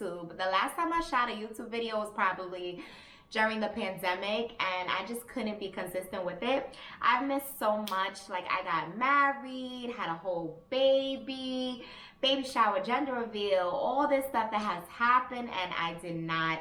YouTube. The last time I shot a YouTube video was probably during the pandemic, and I just couldn't be consistent with it. I've missed so much. Like, I got married, had a whole baby shower, gender reveal, all this stuff that has happened, and I did not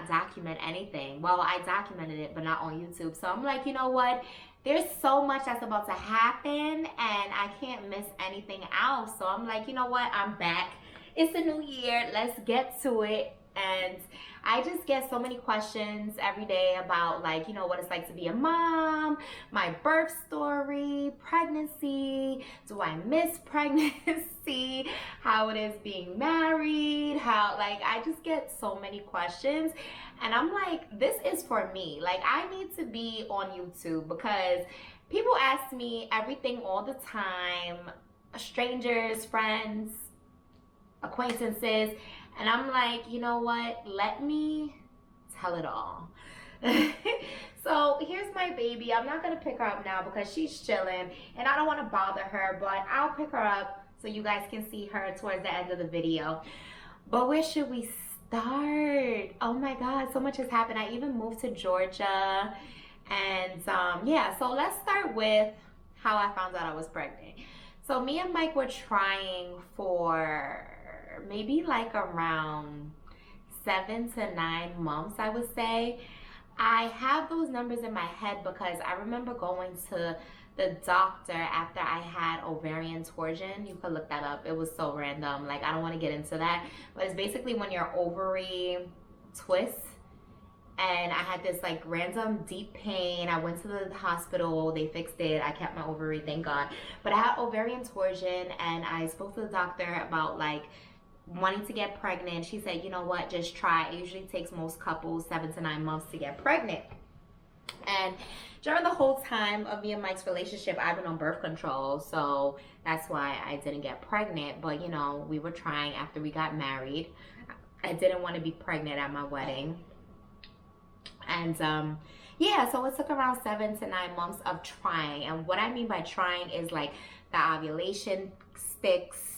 document anything. Well, I documented it, but not on YouTube. So I'm like, you know what? There's so much that's about to happen, and I can't miss anything else. So I'm like, you know what? I'm back. It's a new year. Let's get to it. And I just get so many questions every day about, like, you know, what it's like to be a mom, my birth story, pregnancy, do I miss pregnancy, how it is being married, how, like, I just get so many questions. And I'm like, this is for me. Like, I need to be on YouTube because people ask me everything all the time, strangers, friends, acquaintances, and I'm like, you know what, let me tell it all. So here's my baby. I'm not gonna pick her up now because she's chilling and I don't want to bother her, but I'll pick her up so you guys can see her towards the end of the video. But where should we start? Oh my god, so much has happened. I even moved to Georgia, and yeah, so let's start with how I found out I was pregnant. So me and Mike were trying for maybe like around 7 to 9 months, I would say. I have those numbers in my head because I remember going to the doctor after I had ovarian torsion. You could look that up. It was so random. Like, I don't want to get into that, but it's basically when your ovary twists. And I had this like random deep pain. I went to the hospital, they fixed it, I kept my ovary, thank God. But I had ovarian torsion, and I spoke to the doctor about like wanting to get pregnant. She said, you know what, just try. It usually takes most couples 7 to 9 months to get pregnant. And during the whole time of me and Mike's relationship, I've been on birth control, so that's why I didn't get pregnant. But you know, we were trying after we got married. I didn't want to be pregnant at my wedding. And yeah, so it took around 7 to 9 months of trying. And what I mean by trying is like the ovulation sticks,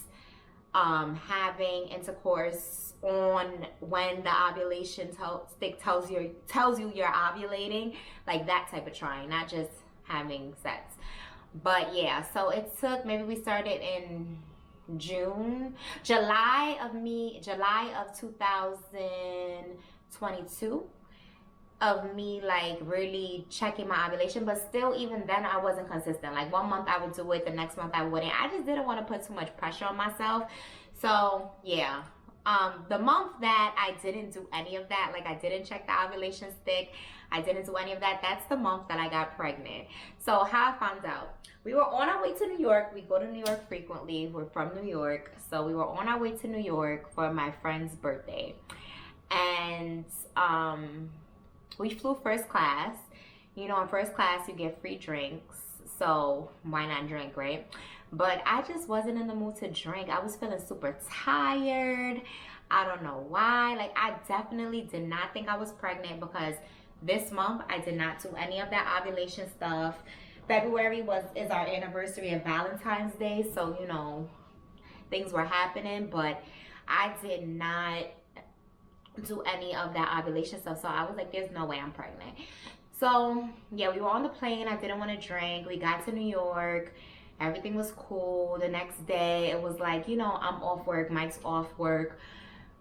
having intercourse on when the ovulation stick tells you you're ovulating, like that type of trying, not just having sex. But yeah, so it took, maybe we started in July of 2022, of me like really checking my ovulation. But still, even then, I wasn't consistent. Like 1 month I would do it, the next month I wouldn't. I just didn't want to put too much pressure on myself. So yeah, the month that I didn't do any of that, like I didn't check the ovulation stick, I didn't do any of that, that's the month that I got pregnant. So how I found out, we were on our way to New York. We go to New York frequently, we're from New York. So we were on our way to New York for my friend's birthday, and we flew first class. You know, in first class you get free drinks, so why not drink, right? But I just wasn't in the mood to drink. I was feeling super tired. I don't know why. Like, I definitely did not think I was pregnant because this month I did not do any of that ovulation stuff. February is our anniversary of Valentine's Day, so you know, things were happening, but I did not do any of that ovulation stuff. So I was like, there's no way I'm pregnant. So yeah, we were on the plane. I didn't want to drink. We got to New York, everything was cool. The next day it was like, you know, I'm off work, Mike's off work,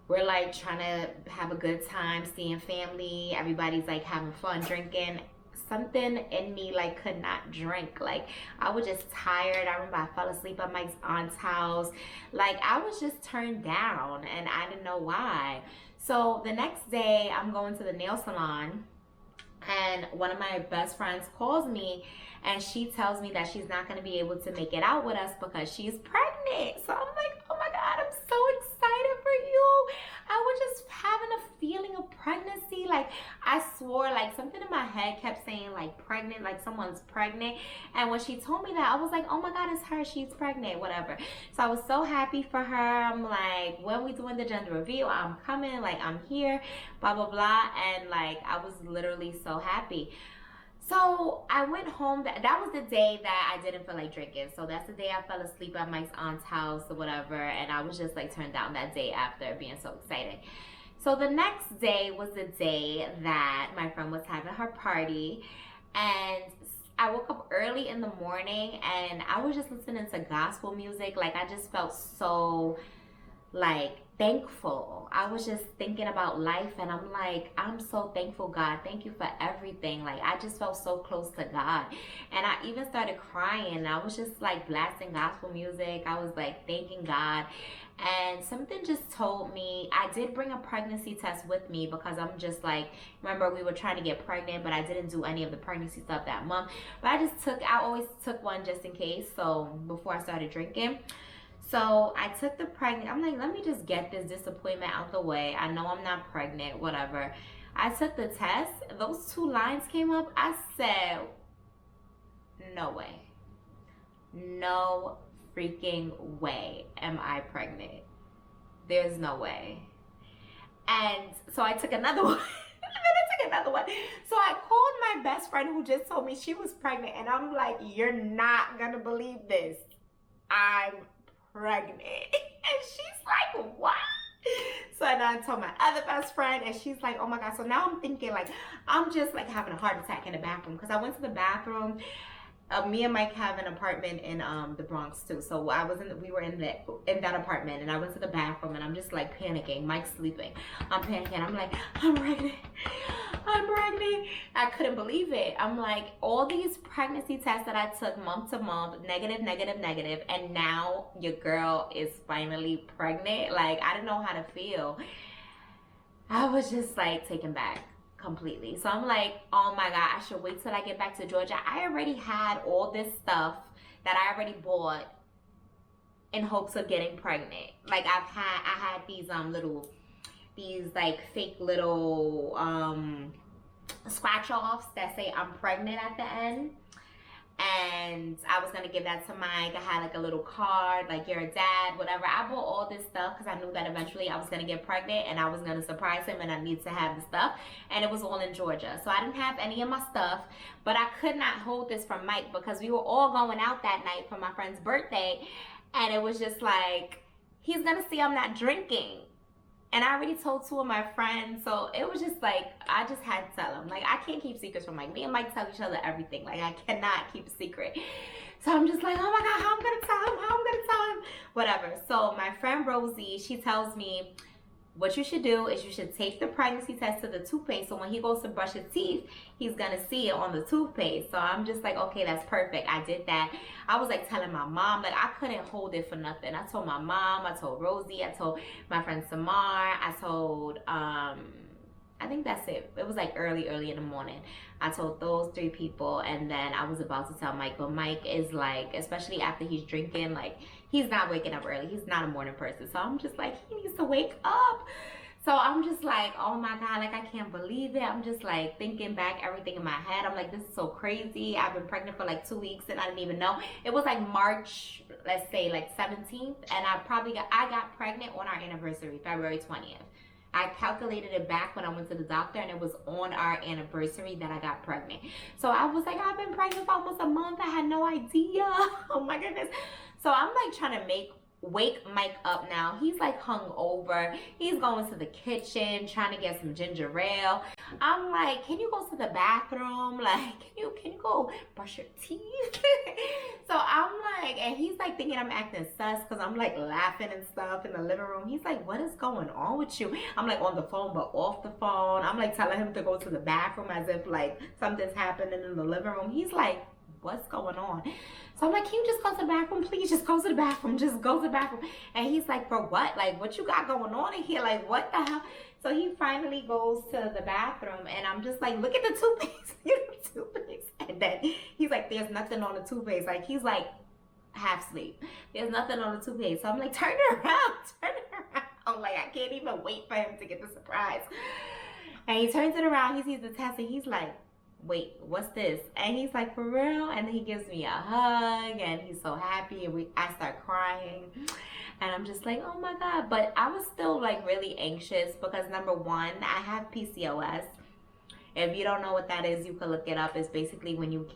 we're like trying to have a good time, seeing family, everybody's like having fun, drinking. Something in me like could not drink. Like, I was just tired. I remember I fell asleep at Mike's aunt's house. Like, I was just turned down and I didn't know why. So the next day I'm going to the nail salon, and one of my best friends calls me and she tells me that she's not going to be able to make it out with us because she's pregnant. So I'm like, oh my god, I'm so excited for you. I was just having a feeling of pregnancy. Like, I swore, like something in my head kept saying like pregnant, like someone's pregnant. And when she told me that, I was like, oh my god, it's her, she's pregnant, whatever. So I was so happy for her. I'm like, when we doing the gender reveal, I'm coming, like I'm here, blah blah blah. And like, I was literally so happy. So I went home. That was the day that I didn't feel like drinking. So that's the day I fell asleep at Mike's aunt's house or whatever. And I was just like turned down that day after being so excited. So the next day was the day that my friend was having her party. And I woke up early in the morning and I was just listening to gospel music. Like I just felt so like thankful. I was just thinking about life and I'm like, I'm so thankful, God. Thank you for everything. Like I just felt so close to God. And I even started crying. I was just like blasting gospel music. I was like thanking God. And something just told me, I did bring a pregnancy test with me because I'm just like, remember we were trying to get pregnant, but I didn't do any of the pregnancy stuff that month. But I always took one just in case. So before I started drinking. So I took the pregnant, I'm like, let me just get this disappointment out the way. I know I'm not pregnant, whatever. I took the test. Those 2 lines came up. I said, no way. No freaking way am I pregnant. There's no way. And so I took another one. So I called my best friend who just told me she was pregnant. And I'm like, you're not going to believe this. I'm pregnant. And she's like, what? So then I told my other best friend and she's like, oh my God. So now I'm thinking like, I'm just like having a heart attack in the bathroom because I went to the bathroom. Me and Mike have an apartment in the Bronx too. So we were in that apartment and I went to the bathroom and I'm just like panicking. Mike's sleeping. I'm panicking. I'm like, I'm pregnant. I couldn't believe it. I'm like, all these pregnancy tests that I took month to month, negative. And now your girl is finally pregnant. Like, I didn't know how to feel. I was just like taken back completely. So I'm like, oh my God, I should wait till I get back to Georgia. I already had all this stuff that I already bought in hopes of getting pregnant. Like I had these like fake little scratch offs that say I'm pregnant at the end. And I was gonna give that to Mike. I had like a little card, like you're a dad, whatever. I bought all this stuff because I knew that eventually I was gonna get pregnant and I was gonna surprise him and I need to have the stuff. And it was all in Georgia. So I didn't have any of my stuff, but I could not hold this from Mike because we were all going out that night for my friend's birthday. And it was just like, he's gonna see I'm not drinking. And I already told 2 of my friends, so it was just like, I just had to tell him. Like, I can't keep secrets from Mike. Me and Mike tell each other everything. Like, I cannot keep a secret. So I'm just like, oh my God, how I'm going to tell him? Whatever. So my friend Rosie, she tells me, what you should do is you should take the pregnancy test to the toothpaste. So when he goes to brush his teeth, he's going to see it on the toothpaste. So I'm just like, okay, that's perfect. I did that. I was like telling my mom, like I couldn't hold it for nothing. I told my mom, I told Rosie, I told my friend Samar, I told, I think that's it. It was like early in the morning. I told those 3 people and then I was about to tell Mike. But Mike is like, especially after he's drinking, like he's not waking up early. He's not a morning person. So I'm just like, he needs to wake up. So I'm just like, oh my God, like I can't believe it. I'm just like thinking back everything in my head. I'm like, this is so crazy. I've been pregnant for like 2 weeks and I didn't even know. It was like March, let's say like 17th. And I got pregnant on our anniversary, February 20th. I calculated it back when I went to the doctor and it was on our anniversary that I got pregnant. So I was like, I've been pregnant for almost a month. I had no idea. Oh my goodness. So I'm like trying to wake Mike up now. He's like hung over. He's going to the kitchen trying to get some ginger ale. I'm like, can you go to the bathroom? Like, can you go brush your teeth? So I'm like, and he's like thinking I'm acting sus because I'm like laughing and stuff in the living room. He's like, what is going on with you? I'm like on the phone but off the phone. I'm like telling him to go to the bathroom as if like something's happening in the living room. He's like, what's going on? So I'm like, can you just go to the bathroom? Please just go to the bathroom. Just go to the bathroom. And he's like, for what? Like, what you got going on in here? Like, what the hell? So he finally goes to the bathroom and I'm just like, look at the toothpaste. And then he's like, there's nothing on the toothpaste. Like, he's like half asleep. There's nothing on the toothpaste. So I'm like, turn it around. I'm like, I can't even wait for him to get the surprise. And he turns it around. He sees the test and he's like, wait, what's this? And he's like, for real? And then he gives me a hug and he's so happy and I start crying and I'm just like, oh my God. But I was still like really anxious because number one, I have PCOS If you don't know what that is, you can look it up. It's basically when you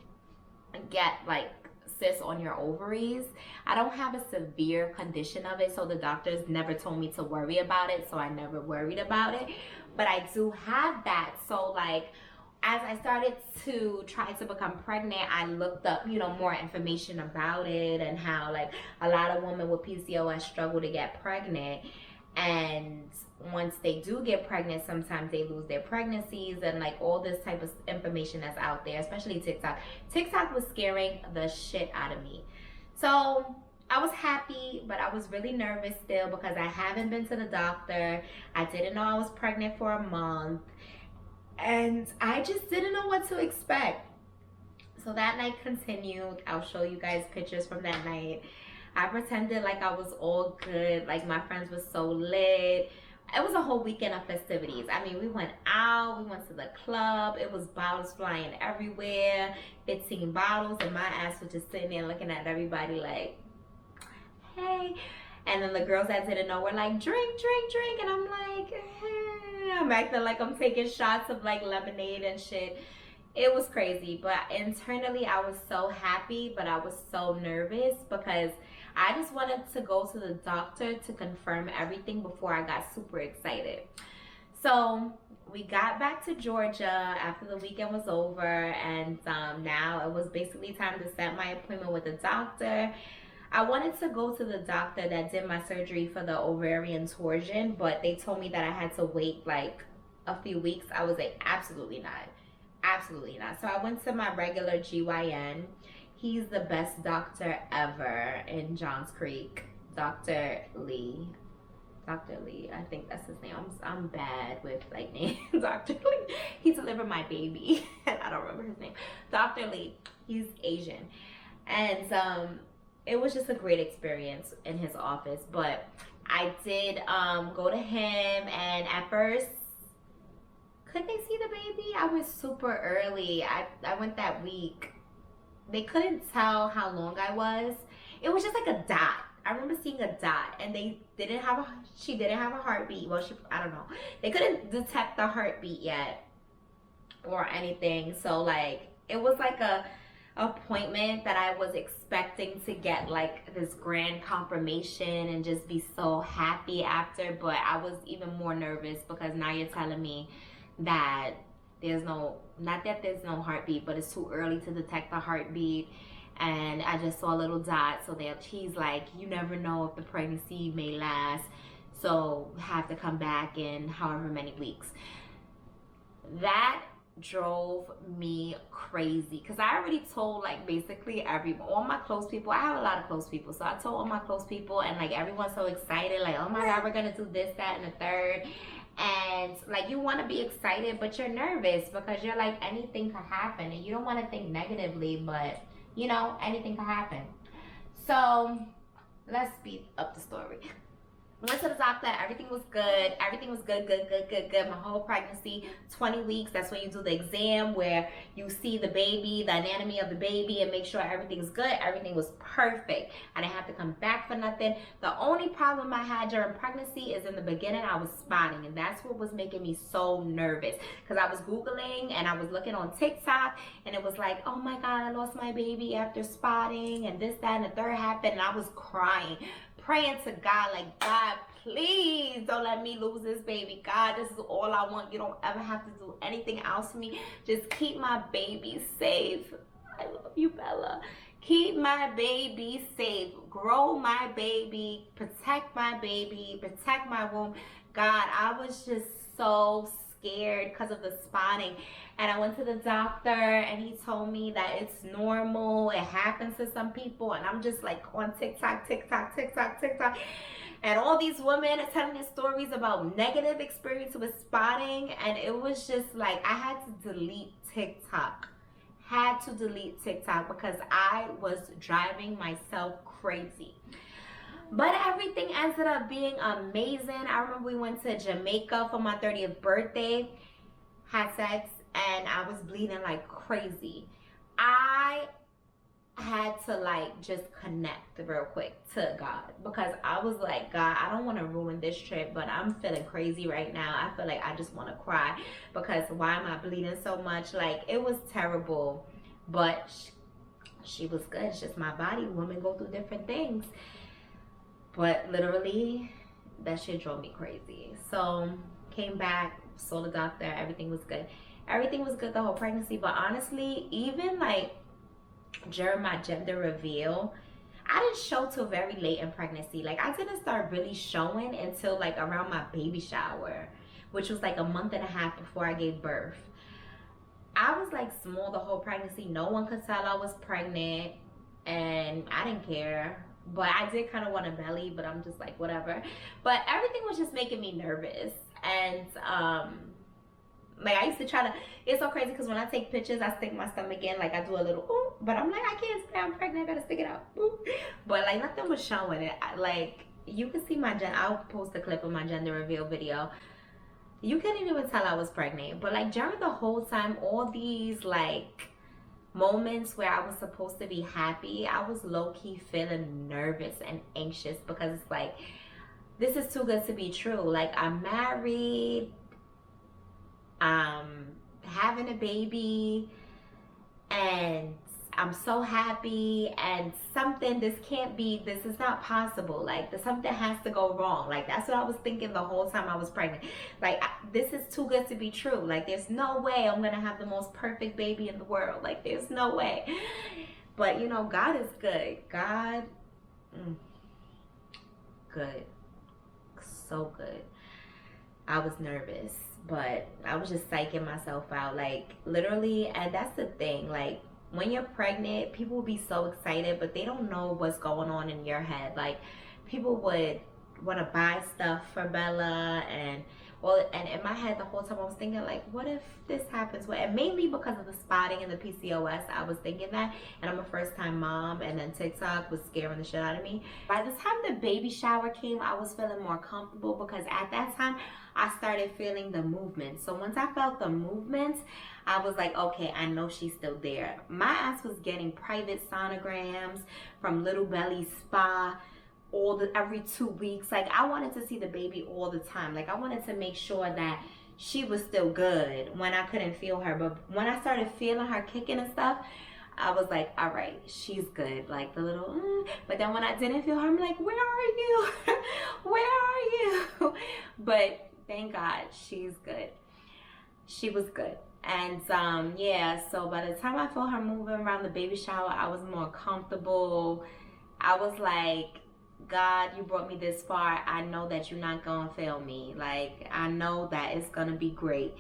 get like cysts on your ovaries. I don't have a severe condition of it, so the doctors never told me to worry about it, so I never worried about it. But I do have that. So like, as I started to try to become pregnant, I looked up, you know, more information about it and how like a lot of women with PCOS struggle to get pregnant. And once they do get pregnant, sometimes they lose their pregnancies and like all this type of information that's out there, especially TikTok. TikTok was scaring the shit out of me. So I was happy, but I was really nervous still because I haven't been to the doctor. I didn't know I was pregnant for a month. And I just didn't know what to expect. So that night continued. I'll show you guys pictures from that night. I pretended like I was all good, like my friends were so lit. It was a whole weekend of festivities. I mean, we went out, we went to the club, it was bottles flying everywhere, 15 bottles, and my ass was just sitting there looking at everybody like, hey. And then the girls that didn't know were like, drink, drink, drink, and I'm like, hey. I'm acting like I'm taking shots of like lemonade and shit. It was crazy, but internally I was so happy, but I was so nervous because I just wanted to go to the doctor to confirm everything before I got super excited. So we got back to Georgia after the weekend was over, and now it was basically time to set my appointment with the doctor. I wanted to go to the doctor that did my surgery for the ovarian torsion, but they told me that I had to wait like a few weeks. I was like, absolutely not. Absolutely not. So I went to my regular GYN. He's the best doctor ever in Johns Creek. Dr. Lee. Dr. Lee, I think that's his name. I'm bad with like names. Dr. Lee. He delivered my baby. I don't remember his name. Dr. Lee. He's Asian. And it was just a great experience in his office. But I did go to him, and at first, could they see the baby? I was super early. I went that week. They couldn't tell how long I was. It was just like a dot. I remember seeing a dot, and she didn't have a heartbeat. Well, I don't know. They couldn't detect the heartbeat yet or anything. So like, it was like a appointment that I was expecting to get like this grand confirmation and just be so happy after. But I was even more nervous because now you're telling me that not that there's no heartbeat, but it's too early to detect the heartbeat. And I just saw a little dot, so that he's like, you never know if the pregnancy may last, so have to come back in however many weeks. That drove me crazy because I already told like basically all my close people. I have a lot of close people, so I told all my close people, and like everyone's so excited, like, oh my god, we're gonna do this, that, and the third. And like, you want to be excited, but you're nervous because you're like, anything could happen, and you don't want to think negatively, but you know, anything could happen. So let's speed up the story. Went to the doctor, everything was good. Everything was good. My whole pregnancy, 20 weeks, that's when you do the exam where you see the baby, the anatomy of the baby, and make sure everything's good. Everything was perfect. I didn't have to come back for nothing. The only problem I had during pregnancy is in the beginning, I was spotting, and that's what was making me so nervous. Because I was Googling and I was looking on TikTok, and it was like, oh my God, I lost my baby after spotting, and this, that, and the third happened, and I was crying. Praying to God, like, God, please don't let me lose this baby. God, this is all I want. You don't ever have to do anything else for me. Just keep my baby safe. I love you, Bella. Keep my baby safe. Grow my baby. Protect my baby. Protect my womb. God, I was just so scared because of the spotting. And I went to the doctor, and he told me that it's normal. It happens to some people. And I'm just like on TikTok. And all these women are telling me stories about negative experience with spotting. And it was just like, I had to delete TikTok. Because I was driving myself crazy. But everything ended up being amazing. I remember we went to Jamaica for my 30th birthday, had sex, and I was bleeding like crazy. I had to like just connect real quick to God, because I was like, God, I don't want to ruin this trip, but I'm feeling crazy right now. I feel like I just want to cry, because why am I bleeding so much? Like, it was terrible, but she was good. It's just my body. Women go through different things. But literally, that shit drove me crazy. So came back, saw the doctor, everything was good. Everything was good the whole pregnancy. But honestly, even like during my gender reveal, I didn't show till very late in pregnancy. Like, I didn't start really showing until like around my baby shower, which was like a month and a half before I gave birth. I was like small the whole pregnancy. No one could tell I was pregnant, and I didn't care. But I did kind of want a belly, but I'm just like, whatever. But everything was just making me nervous. And like, I used to try to, it's so crazy because when I take pictures, I stick my stomach in, like I do a little ooh, but I'm like, I can't say I'm pregnant, I gotta stick it out. Ooh. But like, nothing was showing it. Like, you can see my I'll post a clip of my gender reveal video. You couldn't even tell I was pregnant. But like, during the whole time, all these like moments where I was supposed to be happy, I was low-key feeling nervous and anxious, because it's like, this is too good to be true. Like, I'm married, having a baby, and I'm so happy, and this is not possible. Like, something has to go wrong. Like, that's what I was thinking the whole time I was pregnant. Like, this is too good to be true. Like, there's no way I'm gonna have the most perfect baby in the world. Like, there's no way. But you know, God is good. God, good, so good. I was nervous, but I was just psyching myself out, like, literally. And that's the thing, like, when you're pregnant, people will be so excited, but they don't know what's going on in your head. Like, people would want to buy stuff for Bella, and in my head the whole time I was thinking, like, what if this happens? And mainly because of the spotting and the PCOS, I was thinking that. And I'm a first-time mom, and then TikTok was scaring the shit out of me. By the time the baby shower came, I was feeling more comfortable, because at that time I started feeling the movement. So once I felt the movement, I was like, okay, I know she's still there. My ass was getting private sonograms from Little Belly Spa every 2 weeks. Like, I wanted to see the baby all the time. Like, I wanted to make sure that she was still good when I couldn't feel her. But when I started feeling her kicking and stuff, I was like, all right, she's good. Like, the little but then when I didn't feel her, I'm like, where are you? Where are you? But thank God, she's good. She was good. And yeah, so by the time I felt her moving around the baby shower, I was more comfortable. I was like, God, you brought me this far. I know that you're not gonna fail me. Like, I know that it's gonna be great.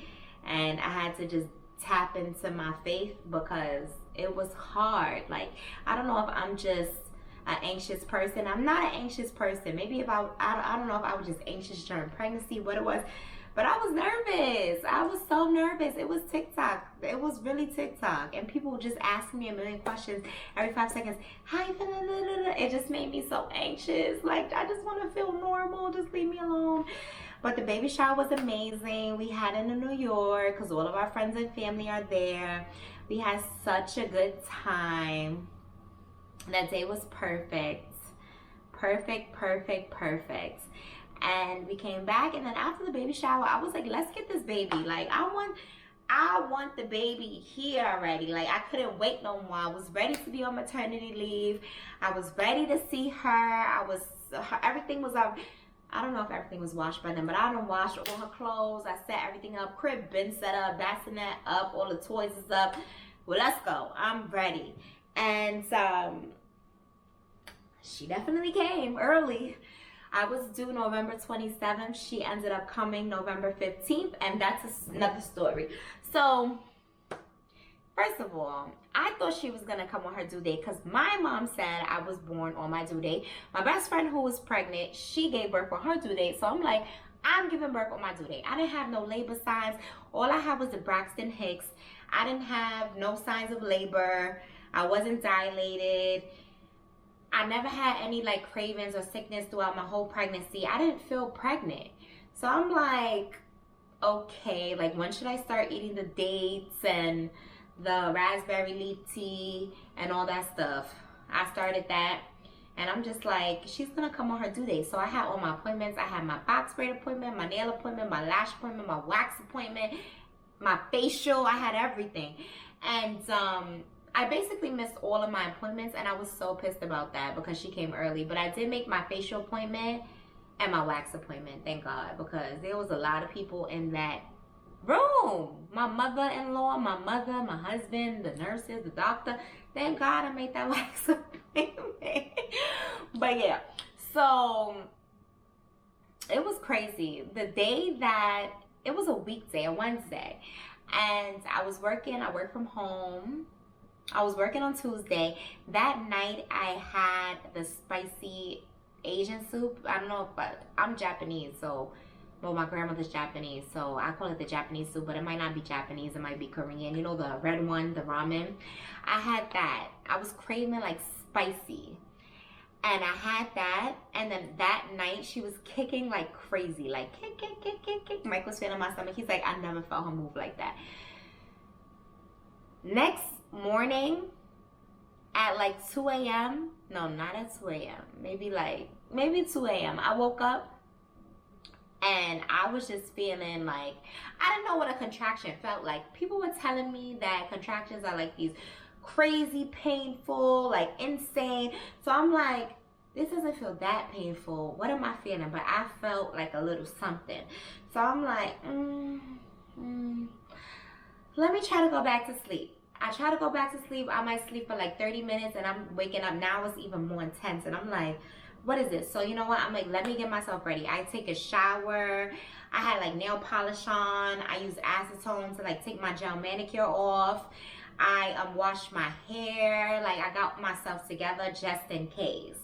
And I had to just tap into my faith, because it was hard. Like, I don't know if I'm just an anxious person. I'm not an anxious person. Maybe if I don't know if I was just anxious during pregnancy, what it was. But I was nervous. I was so nervous. It was TikTok. It was really TikTok. And people would just ask me a million questions every 5 seconds. How you feeling? It just made me so anxious. Like, I just want to feel normal. Just leave me alone. But the baby shower was amazing. We had it in New York, because all of our friends and family are there. We had such a good time. That day was perfect. Perfect, perfect, perfect. And we came back, and then after the baby shower, I was like, let's get this baby. Like, I want the baby here already. Like, I couldn't wait no more. I was ready to be on maternity leave. I was ready to see her. Everything was up. I don't know if everything was washed by then, but I done washed all her clothes. I set everything up. Crib been set up, bassinet up, all the toys is up. Well, let's go. I'm ready. And she definitely came early. I was due November 27th. She ended up coming November 15th, and that's another story. So, first of all, I thought she was going to come on her due date, because my mom said I was born on my due date. My best friend who was pregnant, she gave birth on her due date. So I'm like, I'm giving birth on my due date. I didn't have no labor signs. All I had was the Braxton Hicks. I didn't have no signs of labor. I wasn't dilated. I never had any like cravings or sickness throughout my whole pregnancy. I didn't feel pregnant. So I'm like, okay, like, when should I start eating the dates? And the raspberry leaf tea and all that stuff. I started that. And I'm just like, she's gonna come on her due date. So I had all my appointments. I had my box braid appointment, my nail appointment, my lash appointment, my wax appointment, my facial. I had everything. And I basically missed all of my appointments, and I was so pissed about that because she came early. But I did make my facial appointment and my wax appointment, thank God, because there was a lot of people in that room. My mother-in-law, my mother, my husband, the nurses, the doctor. Thank God I made that wax appointment. But yeah, so it was crazy. The day that, it was a weekday, a Wednesday, and I was working. I worked from home. I was working on Tuesday. That night I had the spicy Asian soup. I don't know if I'm Japanese, so well, my grandmother's Japanese, so I call it the Japanese soup, but it might not be Japanese, it might be Korean. You know, the red one, the ramen. I had that. I was craving like spicy. And I had that, and then that night she was kicking like crazy, like kick, kick, kick, kick, kick. Mike was feeling my stomach. He's like, I never felt her move like that. Next morning at like 2 a.m. No, not at 2 a.m. Maybe 2 a.m. I woke up. And I was just feeling like, I didn't know what a contraction felt like. People were telling me that contractions are like these crazy painful, like insane. So I'm like, this doesn't feel that painful. What am I feeling? But I felt like a little something. So I'm like, let me try to go back to sleep. I try to go back to sleep. I might sleep for like 30 minutes and I'm waking up. Now it's even more intense. And I'm like, what is this? So you know what? I'm like, let me get myself ready. I take a shower. I had like nail polish on. I use acetone to like take my gel manicure off. I wash my hair. Like I got myself together just in case.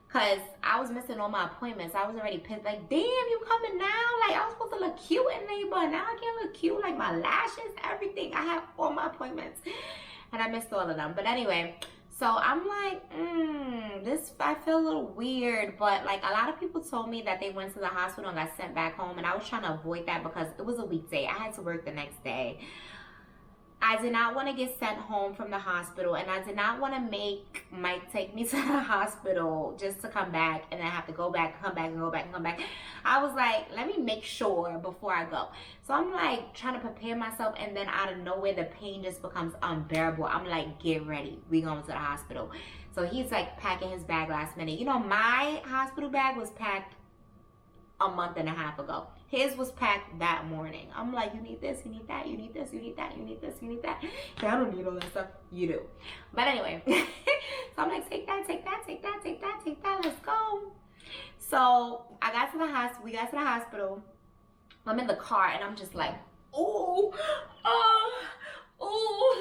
Cause I was missing all my appointments. I was already pissed. Like, damn, you coming now? Like I was supposed to look cute in labor. Now I can't look cute. Like my lashes, everything. I have all my appointments. And I missed all of them. But anyway, so I'm like, I feel a little weird, but like a lot of people told me that they went to the hospital and got sent back home, and I was trying to avoid that because it was a weekday. I had to work the next day. I did not want to get sent home from the hospital, and I did not want to make Mike take me to the hospital just to come back and then have to go back, come back, and go back, and come back. I was like, let me make sure before I go. So I'm like trying to prepare myself, and then out of nowhere, the pain just becomes unbearable. I'm like, get ready. We going to the hospital. So he's like packing his bag last minute. You know, my hospital bag was packed a month and a half ago. His was packed that morning. I'm like, you need this, you need that, you need this, you need that, you need this, you need that. Yeah, I don't need all that stuff. You do. But anyway, so I'm like, take that, take that, take that, take that, take that. Let's go. So I got to the hospital. We got to the hospital. I'm in the car and I'm just like, oh,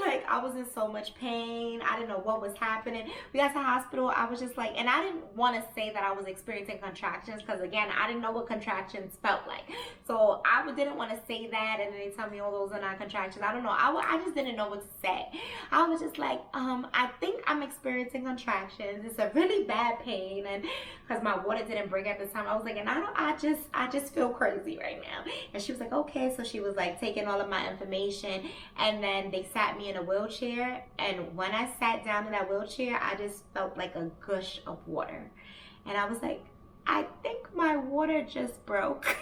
like I was in so much pain. I didn't know what was happening. We got to the hospital. I was just like, and I didn't want to say that I was experiencing contractions because again, I didn't know what contractions felt like. So I didn't want to say that, and then they tell me, oh, those are not contractions. I don't know. I just didn't know what to say. I was just like, I think I'm experiencing contractions. It's a really bad pain, and because my water didn't break at the time, I was like, and I just feel crazy right now. And she was like, okay. So she was like taking all of my information, and then they sat me in a wheelchair, and when I sat down in that wheelchair, I just felt like a gush of water, and I was like, I think my water just broke.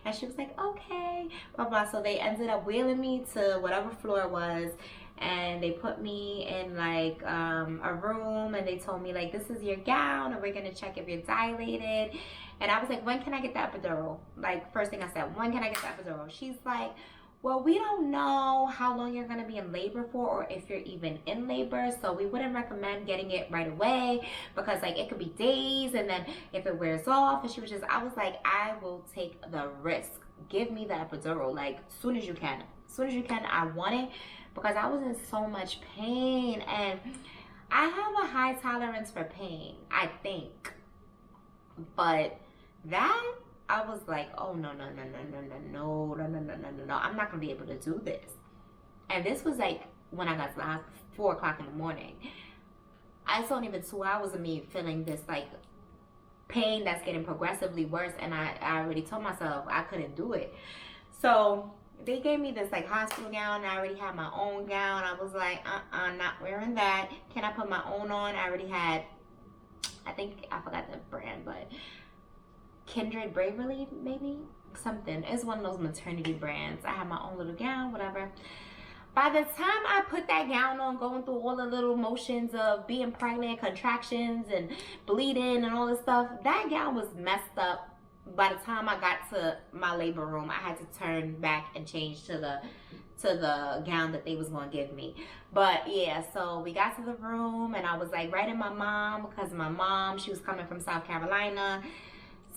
And she was like, okay, blah blah. So they ended up wheeling me to whatever floor it was, and they put me in like a room, and they told me like, this is your gown, and we're gonna check if you're dilated. And I was like, when can I get the epidural? Like, first thing I said, when can I get the epidural? She's like, well, we don't know how long you're going to be in labor for, or if you're even in labor, so we wouldn't recommend getting it right away because like it could be days, and then if it wears off. And she was just, I was like, I will take the risk. Give me the epidural like as soon as you can. As soon as you can, I want it because I was in so much pain, and I have a high tolerance for pain, I think. But that, I was like, oh, no, I'm not going to be able to do this. And this was like when I got to the hospital, 4 o'clock in the morning. It's only been 2 hours of me feeling this like pain that's getting progressively worse. And I already told myself I couldn't do it. So they gave me this like hospital gown. I already had my own gown. I was like, not wearing that. Can I put my own on? I already had, I think, I forgot the brand, but Kindred Braverly, maybe? Something. It's one of those maternity brands. I had my own little gown, whatever. By the time I put that gown on, going through all the little motions of being pregnant, contractions, and bleeding and all this stuff, that gown was messed up. By the time I got to my labor room, I had to turn back and change to the gown that they was going to give me. But yeah, so we got to the room, and I was like writing my mom, because my mom, she was coming from South Carolina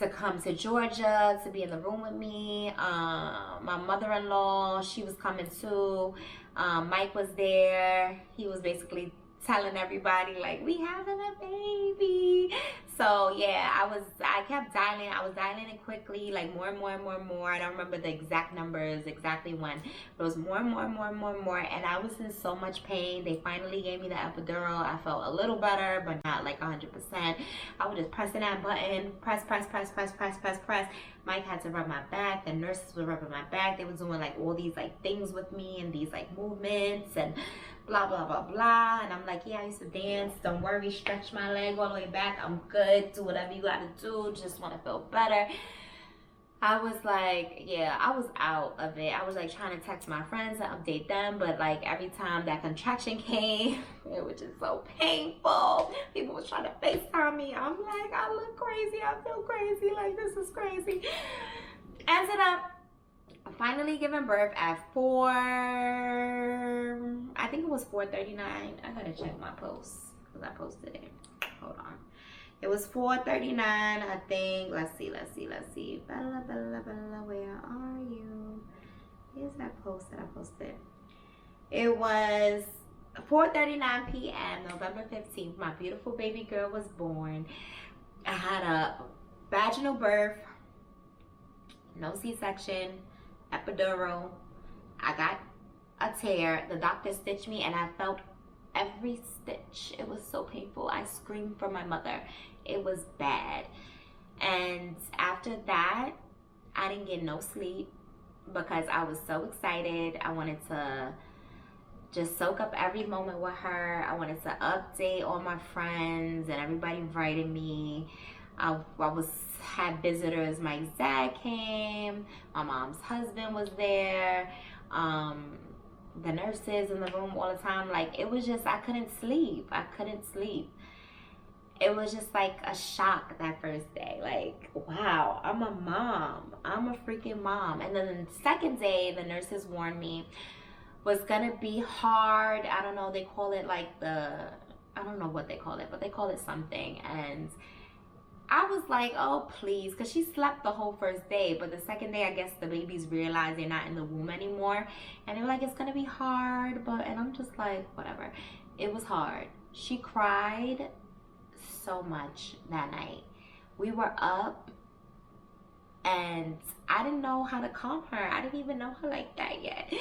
to come to Georgia to be in the room with me. My mother-in-law, she was coming too. Mike was there. He was basically telling everybody like, we having a baby. So yeah, I kept dialing. I was dialing it quickly, like more and more and more and more. I don't remember the exact numbers, exactly when. But it was more and more and more and more and more. And I was in so much pain. They finally gave me the epidural. I felt a little better, but not like 100%. I was just pressing that button, press, press, press, press, press, press, press. Mike had to rub my back. The nurses were rubbing my back. They were doing like all these like things with me and these like movements and blah, blah, blah, blah. And I'm like, yeah, I used to dance. Don't worry. Stretch my leg all the way back. I'm good. Do whatever you got to do. Just want to feel better. I was like, yeah, I was out of it. I was like trying to text my friends and update them. But like every time that contraction came, it was just so painful. People was trying to FaceTime me. I'm like, I look crazy. I feel crazy. Like, this is crazy. Ended up finally giving birth at I think it was 4:39. I gotta check my posts because I posted it. Hold on. It was 4:39, I think. Let's see. Bella, Bella, Bella, where are you? Here's that post that I posted. It was 4:39 p.m. November 15th. My beautiful baby girl was born. I had a vaginal birth, no C-section, epidural. I got a tear. The doctor stitched me and I felt every stitch. It was so painful. I screamed for my mother. It was bad. And after that, I didn't get no sleep because I was so excited. I wanted to just soak up every moment with her. I wanted to update all my friends and everybody invited me. I had visitors. My dad came. My mom's husband was there. The nurses in the room all the time. Like, it was just, I couldn't sleep. It was just like a shock that first day. Like, wow, I'm a mom. I'm a freaking mom. And then the second day, the nurses warned me was gonna be hard. I don't know, they call it like I don't know what they call it, but they call it something. And I was like, oh, please, because she slept the whole first day. But the second day, I guess the babies realized they're not in the womb anymore. And they were like, it's going to be hard. And I'm just like, whatever. It was hard. She cried so much that night. We were up, and I didn't know how to calm her. I didn't even know her like that yet.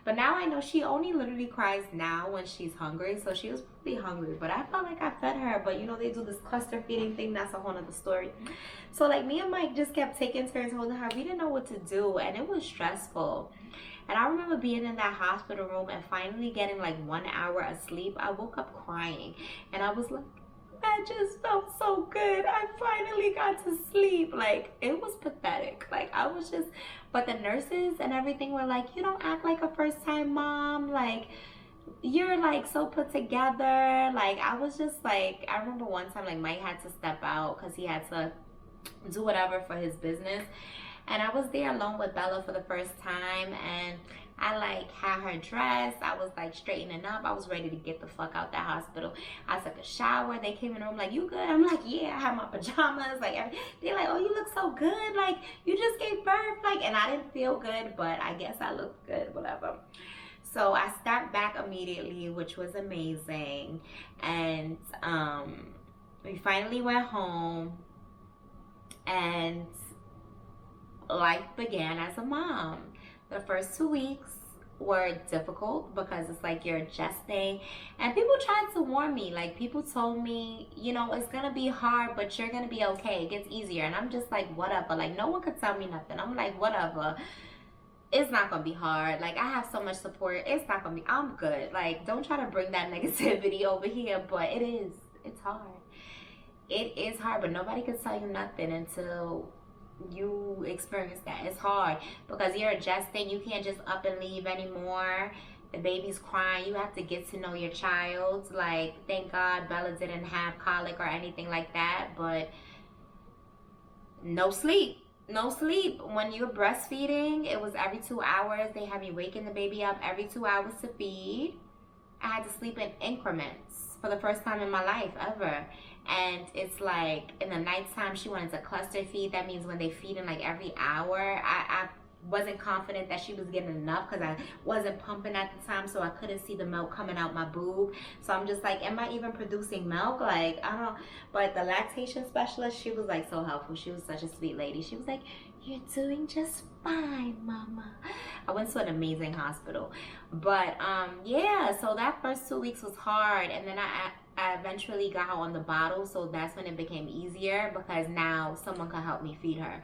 But now I know she only literally cries now when she's hungry. So she was probably hungry. But I felt like I fed her. But you know, they do this cluster feeding thing. That's a whole other story. So like me and Mike just kept taking turns holding her. We didn't know what to do. And it was stressful. And I remember being in that hospital room and finally getting like 1 hour of sleep. I woke up crying. And I was like, I just felt so good. I finally got to sleep. Like, it was pathetic. Like, I was just, but the nurses and everything were like, you don't act like a first time mom. Like, you're like so put together. Like, I was just like, I remember one time like Mike had to step out because he had to do whatever for his business. And I was there alone with Bella for the first time, and I like had her dressed. I was like straightening up. I was ready to get the fuck out the hospital. I took a shower. They came in the room like, you good? I'm like, yeah. I had my pajamas. Like, they're like, oh, you look so good. Like, you just gave birth. Like, and I didn't feel good, but I guess I looked good, whatever. So I stepped back immediately, which was amazing. And we finally went home, and life began as a mom. The first 2 weeks were difficult because it's like you're adjusting, and people tried to warn me. Like, people told me, you know, it's gonna be hard, but you're gonna be okay. It gets easier. And I'm just like, whatever. Like, no one could tell me nothing. I'm like, whatever. it's not gonna be hard. Like, I have so much support. It's not gonna be, I'm good. Like, don't try to bring that negativity over here, but it's hard. It is hard, but nobody can tell you nothing until you experience that. It's hard because you're adjusting. You can't just up and leave anymore. The baby's crying. You have to get to know your child. Like, thank God Bella didn't have colic or anything like that, but no sleep. No sleep. When you're breastfeeding, it was every 2 hours. They have you waking the baby up every 2 hours to feed. I had to sleep in increments for the first time in my life ever. And it's like in the nighttime, she wanted to cluster feed. That means when they feed in like every hour, I wasn't confident that she was getting enough because I wasn't pumping at the time, so I couldn't see the milk coming out my boob. So I'm just like, am I even producing milk? Like, I don't know. But the lactation specialist, she was like so helpful. She was such a sweet lady. She was like, you're doing just fine, mama. I went to an amazing hospital. But yeah, so that first 2 weeks was hard, and then I eventually got her on the bottle, so that's when it became easier because now someone could help me feed her.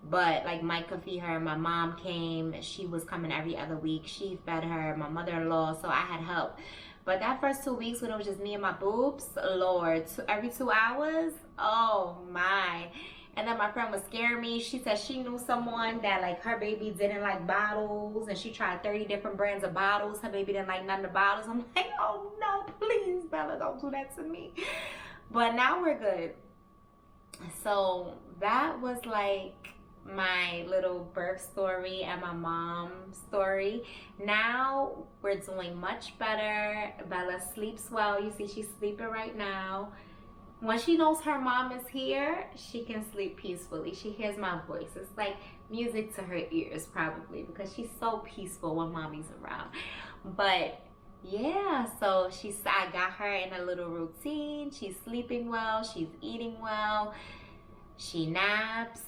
But like Mike could feed her. My mom came. She was coming every other week. She fed her. My mother-in-law. So I had help. But that first 2 weeks when it was just me and my boobs, Lord, every 2 hours, oh my. And then my friend was scaring me. She said she knew someone that like her baby didn't like bottles, and she tried 30 different brands of bottles. Her baby didn't like none of the bottles. I'm like, oh no, please, Bella, don't do that to me. But now we're good. So that was like my little birth story and my mom's story. Now we're doing much better. Bella sleeps well. You see she's sleeping right now. When she knows her mom is here, she can sleep peacefully. She hears my voice. It's like music to her ears probably because she's so peaceful when mommy's around. But yeah, so I got her in a little routine. She's sleeping well. She's eating well. She naps.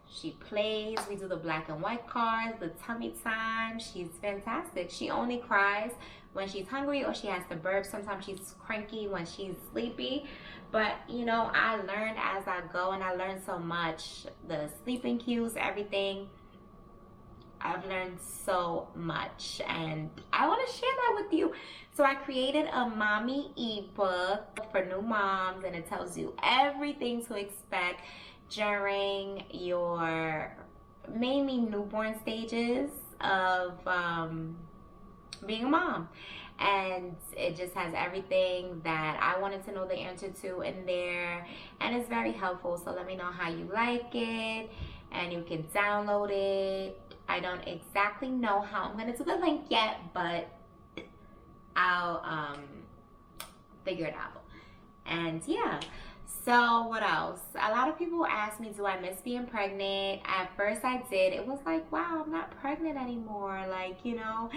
She plays. We do the black and white cards, the tummy time. She's fantastic. She only cries when she's hungry or she has to burp. Sometimes she's cranky when she's sleepy. But, you know, I learned as I go, and I learned so much. The sleeping cues, everything. I've learned so much, and I want to share that with you. So I created a mommy ebook for new moms, and it tells you everything to expect during your mainly newborn stages of being a mom. And it just has everything that I wanted to know the answer to in there, and it's very helpful. So let me know how you like it, and you can download it. I don't exactly know how I'm gonna do the link yet, but I'll figure it out. And yeah, so what else? A lot of people ask me, do I miss being pregnant? At first I did. It was like, wow, I'm not pregnant anymore, like, you know.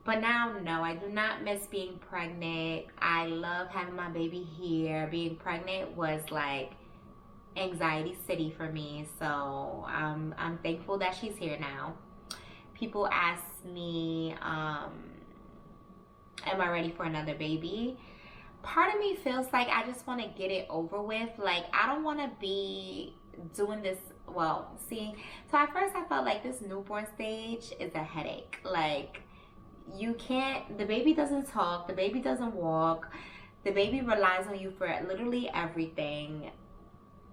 But now, no, I do not miss being pregnant. I love having my baby here. Being pregnant was like anxiety city for me. So I'm thankful that she's here now. People ask me, am I ready for another baby? Part of me feels like I just want to get it over with. Like, I don't want to be doing this. Well, see, so at first I felt like this newborn stage is a headache. Like, you can't, the baby doesn't talk, the baby doesn't walk, the baby relies on you for literally everything.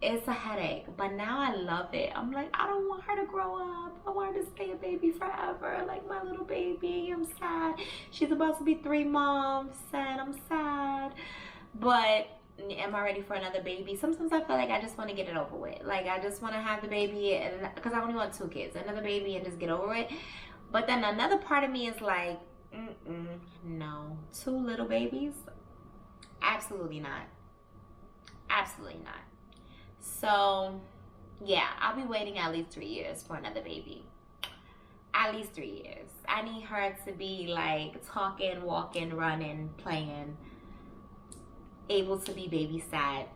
It's a headache. But now I love it. I'm like, I don't want her to grow up. I want her to stay a baby forever, like my little baby. I'm sad. She's about to be 3 months. Sad. I'm sad. But am I ready for another baby? Sometimes I feel like I just want to get it over with. Like, I just want to have the baby, and because I only want 2 kids, another baby, and just get over it. But then another part of me is like, no. 2 little babies? Absolutely not. Absolutely not. So, yeah, I'll be waiting at least 3 years for another baby. At least 3 years. I need her to be like talking, walking, running, playing, able to be babysat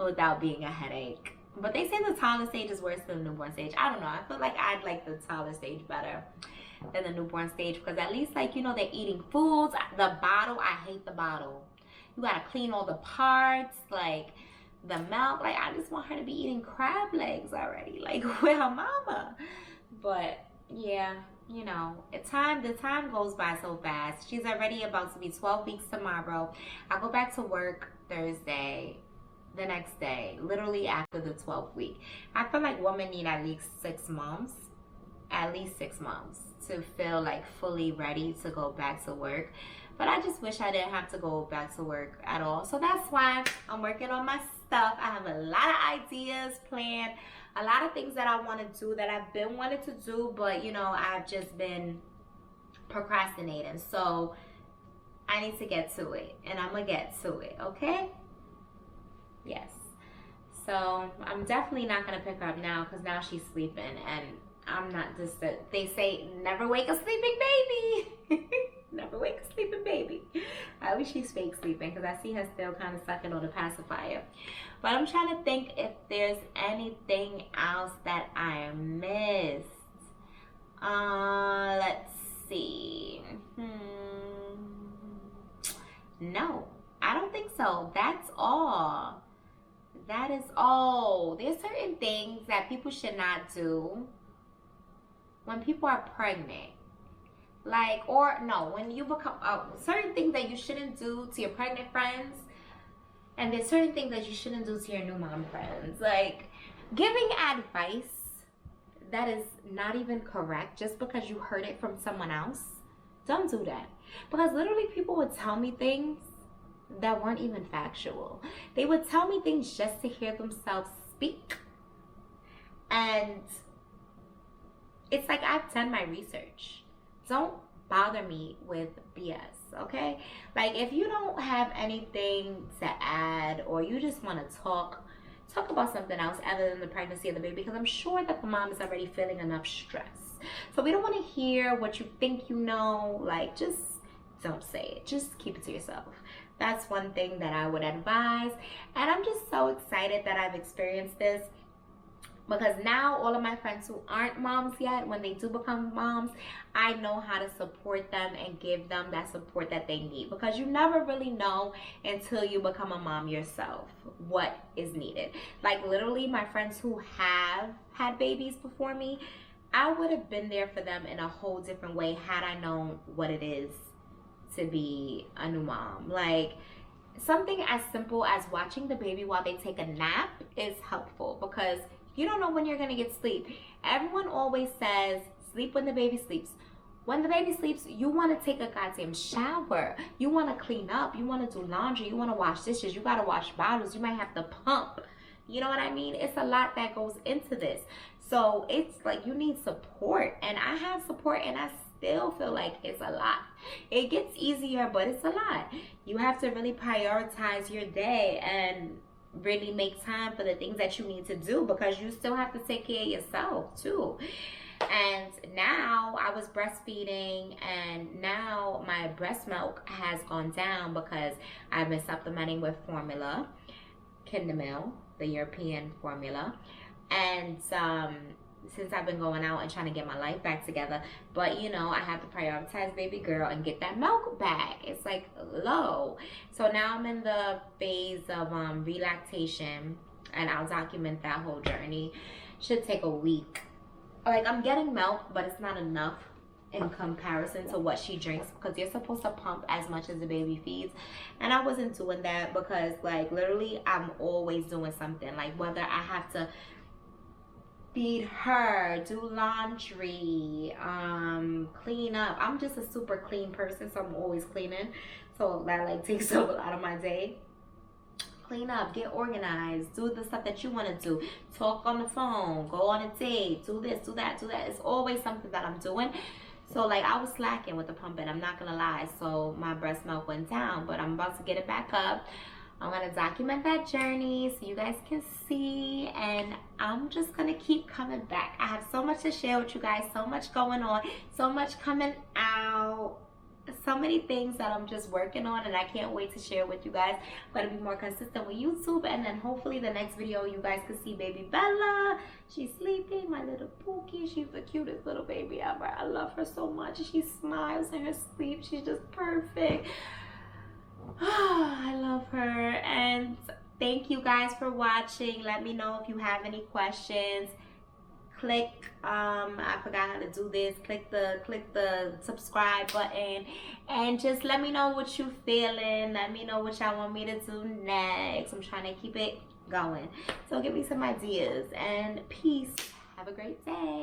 without being a headache. But they say the toddler stage is worse than the newborn stage. I don't know. I feel like I'd like the toddler stage better than the newborn stage because at least, like, you know, they're eating foods. The bottle, I hate the bottle. You gotta clean all the parts, like the milk. Like, I just want her to be eating crab legs already, like with her mama. But yeah, you know, the time goes by so fast. She's already about to be 12 weeks tomorrow. I go back to work Thursday, the next day, literally after the 12th week. I feel like women need at least 6 months to feel like fully ready to go back to work. But I just wish I didn't have to go back to work at all. So that's why I'm working on my stuff. I have a lot of ideas planned, a lot of things that I want to do that I've been wanting to do, but you know, I've just been procrastinating. So I need to get to it, and I'm gonna get to it, okay? Yes. So I'm definitely not gonna pick her up now because now she's sleeping, and I'm not just they say never wake a sleeping baby. Never wake a sleeping baby. At least she's fake sleeping because I see her still kind of sucking on the pacifier. But I'm trying to think if there's anything else that I missed. Let's see. No, I don't think so. That's all. That is all. There's certain things that people should not do when people are pregnant. Like, or no, when you become certain things that you shouldn't do to your pregnant friends, and there's certain things that you shouldn't do to your new mom friends. Like giving advice that is not even correct just because you heard it from someone else. Don't do that. Because literally people would tell me things that weren't even factual. They would tell me things just to hear themselves speak. And it's like, I've done my research. Don't bother me with BS, okay? Like, if you don't have anything to add, or you just want to talk about something else other than the pregnancy of the baby, because I'm sure that the mom is already feeling enough stress. So we don't want to hear what you think you know. Like, just don't say it. Just keep it to yourself. That's one thing that I would advise. And I'm just so excited that I've experienced this. Because now all of my friends who aren't moms yet, when they do become moms, I know how to support them and give them that support that they need. Because you never really know until you become a mom yourself what is needed. Like literally my friends who have had babies before me, I would have been there for them in a whole different way had I known what it is to be a new mom. Like something as simple as watching the baby while they take a nap is helpful, because you don't know when you're gonna get sleep. Everyone always says, sleep when the baby sleeps. When the baby sleeps, you wanna take a goddamn shower. You wanna clean up. You wanna do laundry. You wanna wash dishes. You gotta wash bottles. You might have to pump. You know what I mean? It's a lot that goes into this. So it's like you need support. And I have support, and I still feel like it's a lot. It gets easier, but it's a lot. You have to really prioritize your day and really make time for the things that you need to do, because you still have to take care of yourself too. And now I was breastfeeding, and now my breast milk has gone down because I've been supplementing with formula, Kindamil, the European formula. And since I've been going out and trying to get my life back together, but you know, I have to prioritize baby girl and get that milk back. It's like low. So now I'm in the phase of relactation, and I'll document that whole journey. Should take a week. Like, I'm getting milk, but it's not enough in comparison to what she drinks, because you're supposed to pump as much as the baby feeds, and I wasn't doing that because like literally I'm always doing something. Like whether I have to feed her, do laundry, clean up. I'm just a super clean person, so I'm always cleaning. So that like takes up a lot of my day. Clean up, get organized, do the stuff that you want to do, talk on the phone, go on a date, do this, do that, do that. It's always something that I'm doing. So like I was slacking with the pumping, I'm not gonna lie. So my breast milk went down, but I'm about to get it back up. I'm gonna document that journey so you guys can see, and I'm just gonna keep coming back. I have so much to share with you guys, so much going on, so much coming out, so many things that I'm just working on, and I can't wait to share with you guys. I'm gonna be more consistent with YouTube, and then hopefully the next video you guys can see baby Bella. She's sleeping, my little Pookie. She's the cutest little baby ever. I love her so much. She smiles in her sleep. She's just perfect. I love her. And thank you guys for watching. Let me know if you have any questions. click, I forgot how to do this, click the subscribe button, and just let me know what you feeling. Let me know what y'all want me to do next. I'm trying to keep it going, so give me some ideas. And peace. Have a great day.